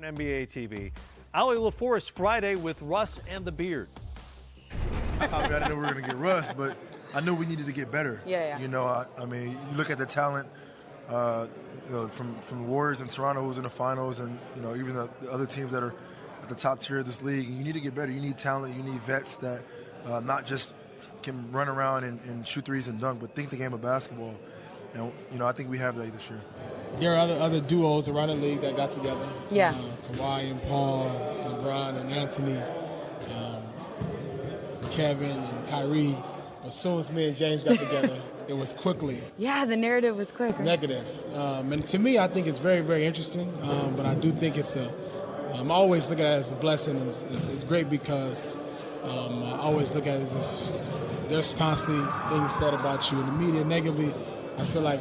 NBA TV. Ali LaForest Friday with Russ and the Beard. I didn't know we were going to get Russ, but I knew we needed to get better. Yeah. You know, I mean, you look at the talent from the Warriors and Toronto, who's in the finals, and even the other teams that are at the top tier of this league. You need to get better. You need talent. You need vets that not just can run around and shoot threes and dunk, but think the game of basketball. And I think we have that this year. There are other duos around the league that got together. Yeah. Kawhi and Paul, LeBron and Anthony, Kevin and Kyrie. As soon as me and James got together, it was quickly. Yeah, the narrative was quick. Right? Negative. And to me, I think it's very, very interesting. But I do think it's I'm always looking at it as a blessing. It's great because I always look at it as if there's constantly things said about you in the media negatively. I feel like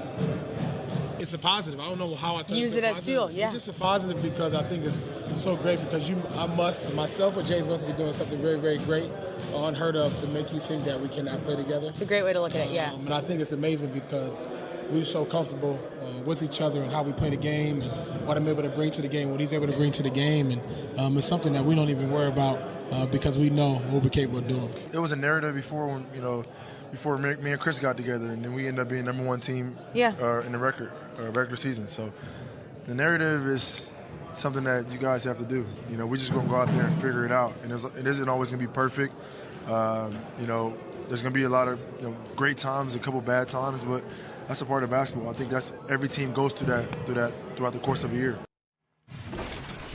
it's a positive. I don't know how I turn Use it as fuel, yeah. It's just a positive because I think it's so great because myself or James must be doing something very, very great or unheard of to make you think that we cannot play together. It's a great way to look at it, yeah. And I think it's amazing because we're so comfortable with each other and how we play the game and what I'm able to bring to the game, what he's able to bring to the game. And it's something that we don't even worry about because we know what we're capable of doing. It was a narrative before when, before me and Chris got together, and then we ended up being #1 team in the regular season. So the narrative is something that you guys have to do. We're just going to go out there and figure it out. And it isn't always going to be perfect. There's going to be a lot of great times, a couple bad times, but that's a part of basketball. I think that's every team goes through that throughout the course of a year.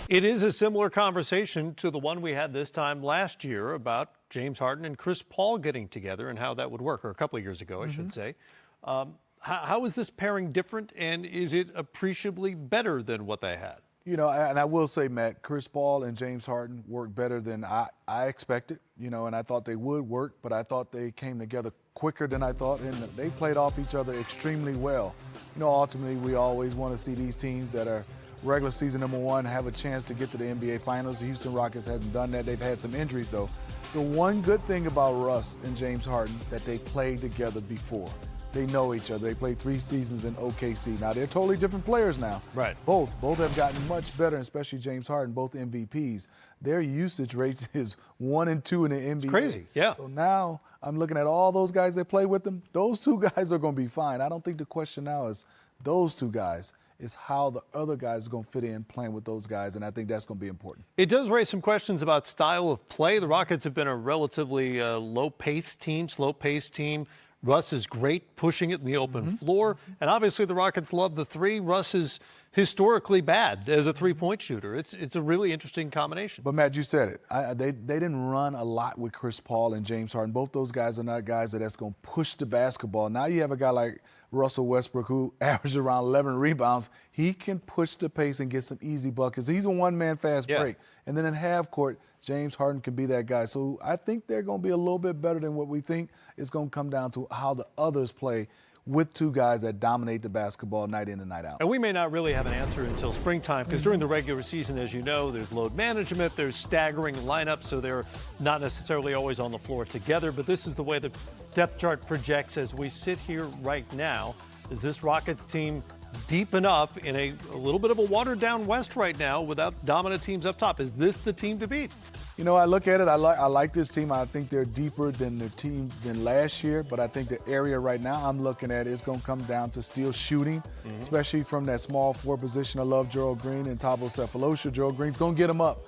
It is a similar conversation to the one we had this time last year about James Harden and Chris Paul getting together and how that would work, or a couple of years ago, I should say. How is this pairing different, and is it appreciably better than what they had? And I will say, Matt, Chris Paul and James Harden worked better than I expected, and I thought they would work, but I thought they came together quicker than I thought, and they played off each other extremely well. Ultimately, we always want to see these teams that are regular season #1 have a chance to get to the NBA Finals. The Houston Rockets hasn't done that. They've had some injuries, though. The one good thing about Russ and James Harden that they played together before. They know each other. They played 3 seasons in OKC. Now, they're totally different players now. Right. Both have gotten much better, especially James Harden, both MVPs. Their usage rate is 1 and 2 in the NBA. It's crazy, yeah. So now I'm looking at all those guys that play with them. Those 2 guys are going to be fine. I don't think the question now is those 2 guys. It's how the other guys are going to fit in playing with those guys, and I think that's going to be important. It does raise some questions about style of play. The Rockets have been a relatively low-paced team, slow-paced team. Russ is great pushing it in the open floor, and obviously the Rockets love the 3. Russ is historically bad as a 3-point shooter. It's a really interesting combination. But, Matt, you said it. They didn't run a lot with Chris Paul and James Harden. Both those guys are not guys that's going to push the basketball. Now you have a guy like Russell Westbrook who averaged around 11 rebounds. He can push the pace and get some easy buckets. He's a one-man fast break. And then in half court, James Harden can be that guy. So I think they're going to be a little bit better than what we think. It's going to come down to how the others play with 2 guys that dominate the basketball night in and night out. And we may not really have an answer until springtime because during the regular season, as you know, there's load management, there's staggering lineups, so they're not necessarily always on the floor together. But this is the way the depth chart projects as we sit here right now. Is this Rockets team deep enough in a little bit of a watered-down West right now without dominant teams up top? Is this the team to beat? I look at it, I like this team. I think they're deeper than the team than last year, but I think the area right now I'm looking at is going to come down to still shooting, especially from that small 4 position. I love Gerald Green and Thabo Sefolosha. Gerald Green's going to get him up.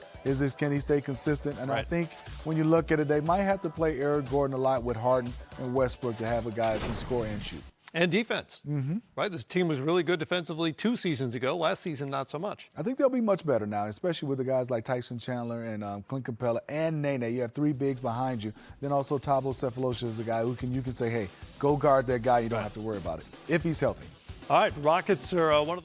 Can he stay consistent? And I think when you look at it, they might have to play Eric Gordon a lot with Harden and Westbrook to have a guy that can score and shoot. And defense, right? This team was really good defensively 2 seasons ago. Last season, not so much. I think they'll be much better now, especially with the guys like Tyson Chandler and Clint Capella and Nene. You have 3 bigs behind you. Then also Thabo Sefolosha is a guy who you can say, hey, go guard that guy. You don't have to worry about it if he's healthy. All right, Rockets are one of the